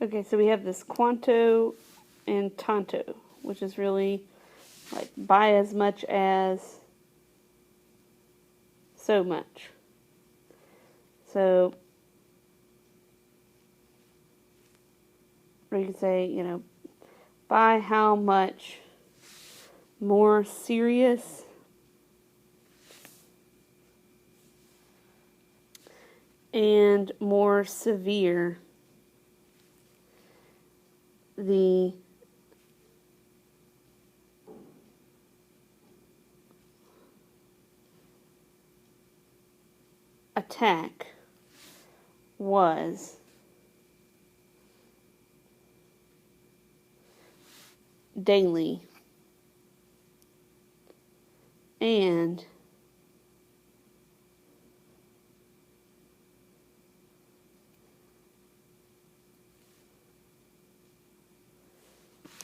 Okay, so we have this quanto and tanto, which is really like by as much as so much. So, or you could say, by how much more serious and more severe the attack was daily and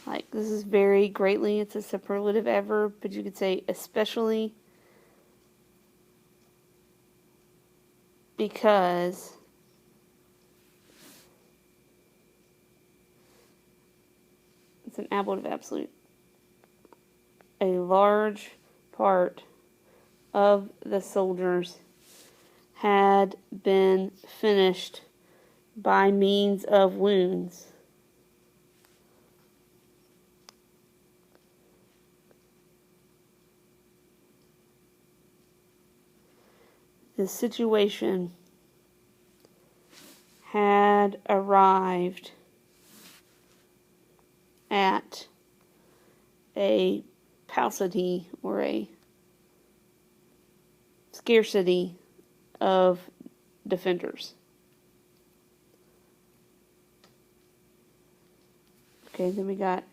like this is very greatly, it's a superlative adverb, but you could say especially because it's an ablative absolute. A large part of the soldiers had been finished by means of wounds. The situation had arrived at a paucity or a scarcity of defenders. Okay, then we got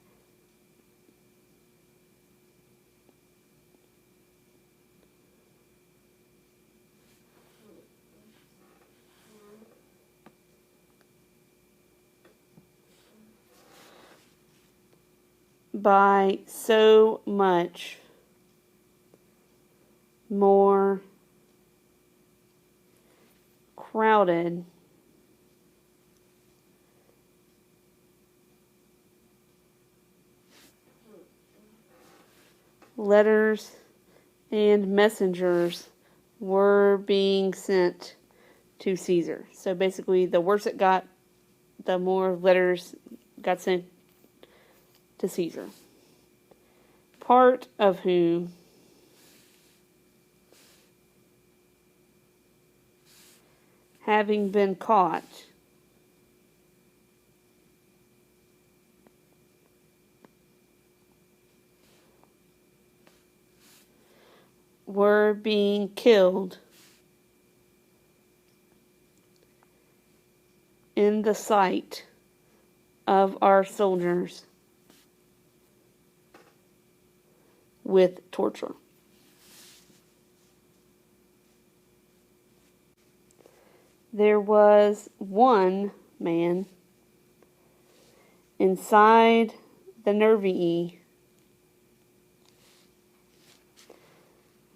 by so much more crowded letters and messengers were being sent to Caesar. So basically, the worse it got, the more letters got sent to Caesar. Part of whom having been caught were being killed in the sight of our soldiers with torture. There was one man inside the Nervii,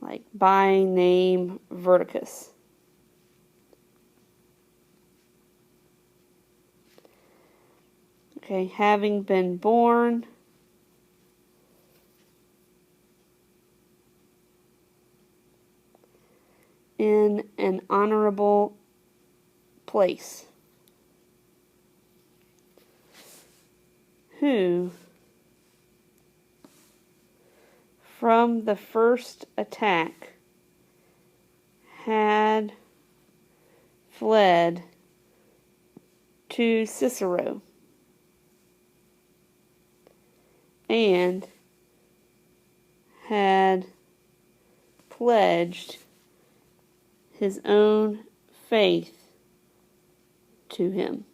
like by name Verticus. Okay, having been born in an honorable place, who from the first attack had fled to Cicero and had pledged his own faith to him,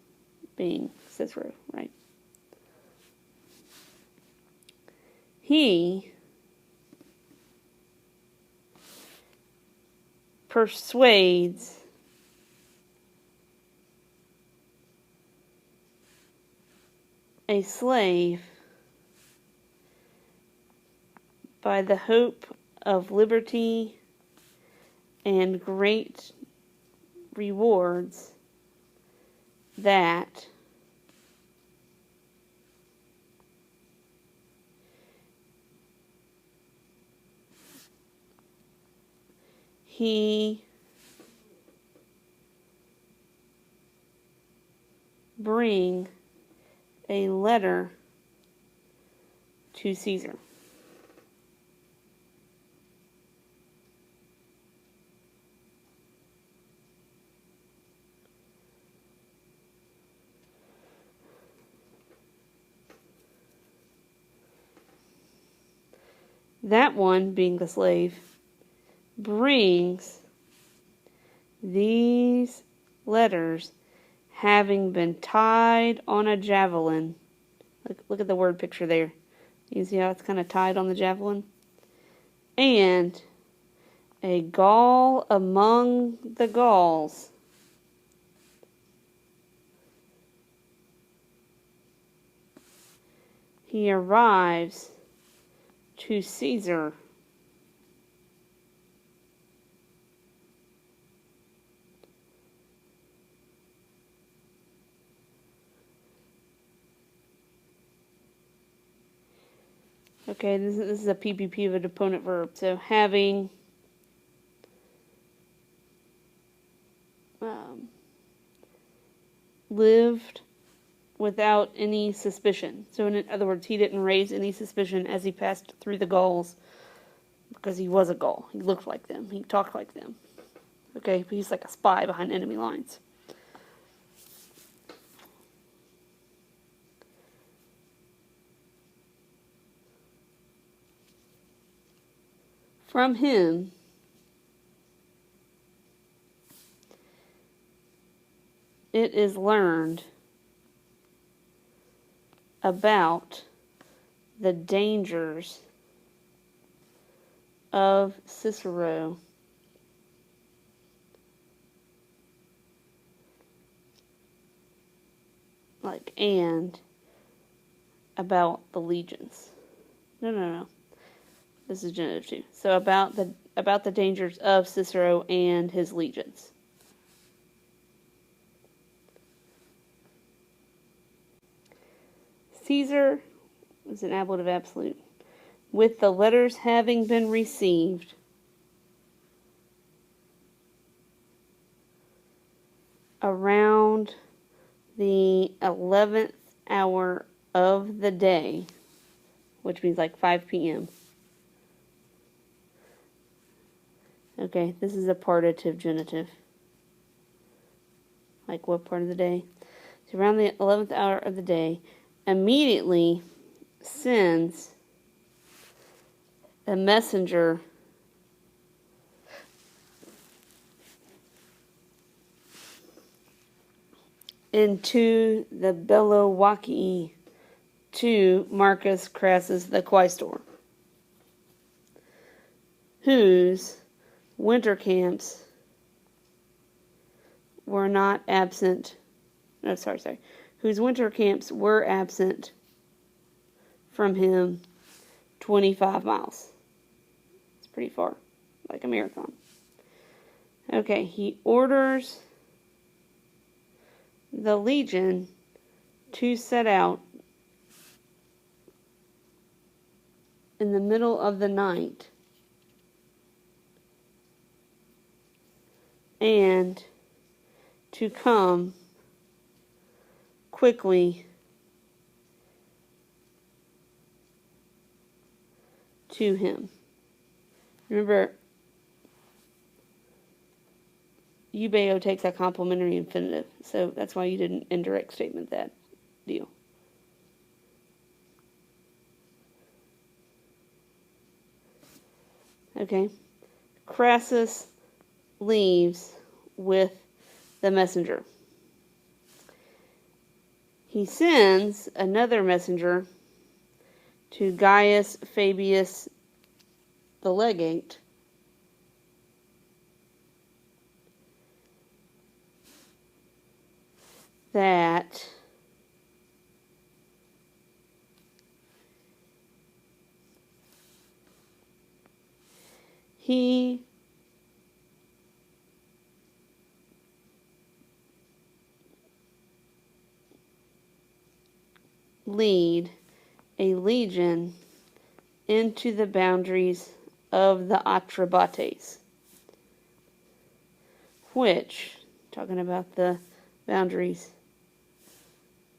being Cicero, right? He persuades a slave by the hope of liberty and great rewards that he bring a letter to Caesar? That one, being the slave, brings these letters having been tied on a javelin. Look at the word picture there. You see how it's kind of tied on the javelin? And a Gaul among the Gauls. He arrives to Caesar. Okay, this is a PPP of a deponent verb. So having lived without any suspicion. So in other words, he didn't raise any suspicion as he passed through the Gauls because he was a Gaul. He looked like them. He talked like them. Okay, but he's like a spy behind enemy lines. From him, it is learned about the dangers of Cicero and about the legions. No. This is genitive too. So about the dangers of Cicero and his legions. Caesar is an ablative absolute. With the letters having been received, around the 11th hour of the day, which means like 5 p.m. Okay, this is a partitive genitive. Like what part of the day? So around the 11th hour of the day, immediately sends a messenger into the Bellovaci to Marcus Crassus the quaestor, whose winter camps were not absent. No, sorry. Whose winter camps were absent from him 25 miles. It's pretty far, like a marathon. Okay, he orders the legion to set out in the middle of the night and to come quickly to him. Remember, eubeo takes a complementary infinitive, so that's why you did an indirect statement that deal. Okay. Crassus leaves with the messenger. He sends another messenger to Gaius Fabius the legate that he lead a legion into the boundaries of the Atrebates. which, talking about the boundaries,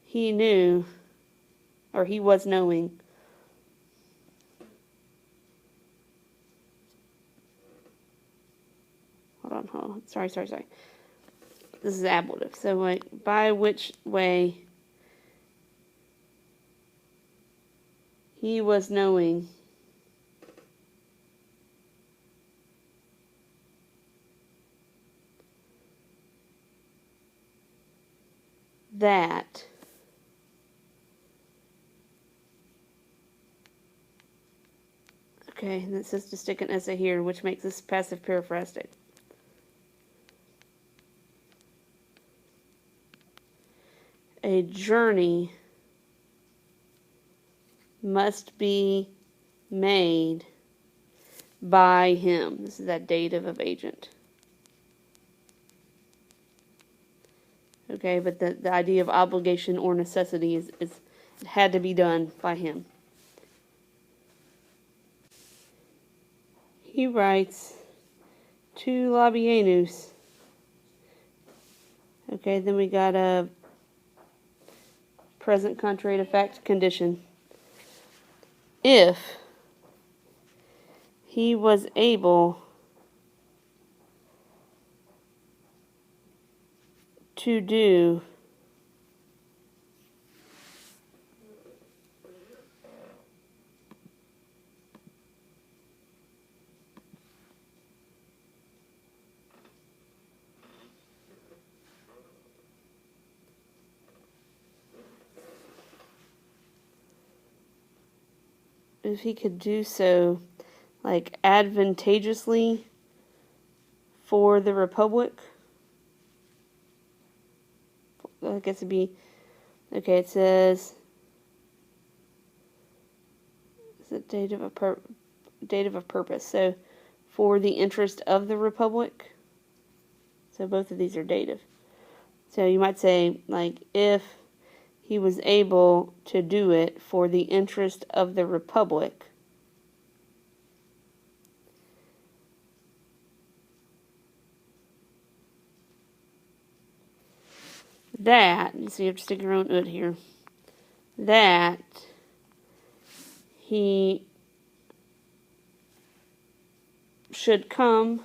he knew, or he was knowing, hold on, sorry. This is ablative, so like, by which way he was knowing that okay, and it says to stick an essay here, which makes this passive periphrastic. A journey must be made by him. This is that dative of agent. Okay, but the idea of obligation or necessity is it had to be done by him. He writes to Labienus. Okay, then we got a present contrary to fact condition. If he was able to do if he could do so, like, advantageously for the Republic. I guess it'd be, okay, it says, is it dative of purpose, so for the interest of the Republic. So both of these are dative. So you might say, like, if he was able to do it for the interest of the Republic, that, so you have to stick your own ut here, that he should come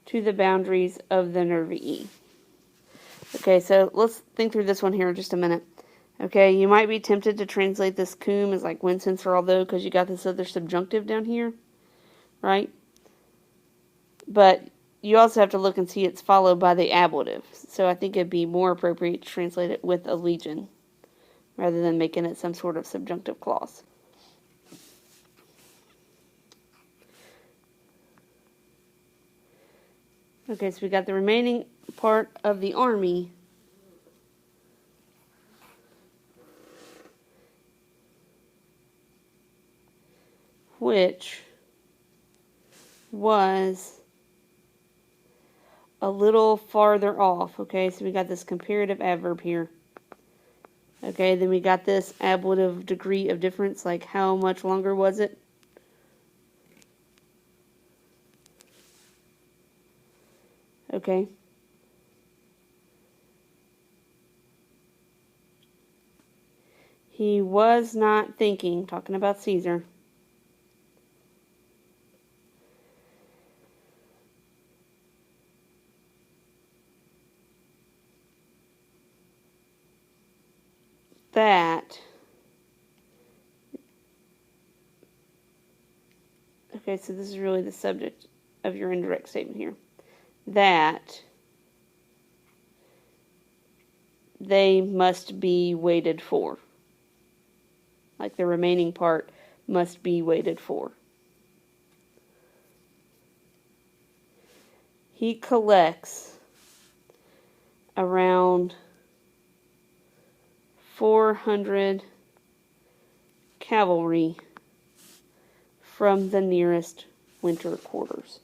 to the boundaries of the Nervii. Okay, so let's think through this one here in just a minute. Okay, you might be tempted to translate this cum as like when, since, or although, because you got this other subjunctive down here, right? But you also have to look and see it's followed by the ablative. So I think it'd be more appropriate to translate it with a legion, rather than making it some sort of subjunctive clause. Okay, so we got the remaining part of the army which was a little farther off. Okay, so we got this comparative adverb here. Okay, then we got this ablative degree of difference, like how much longer was it? Okay. He was not thinking, talking about Caesar, that, okay, so this is really the subject of your indirect statement here, that they must be waited for. Like the remaining part must be waited for. He collects around 400 cavalry from the nearest winter quarters.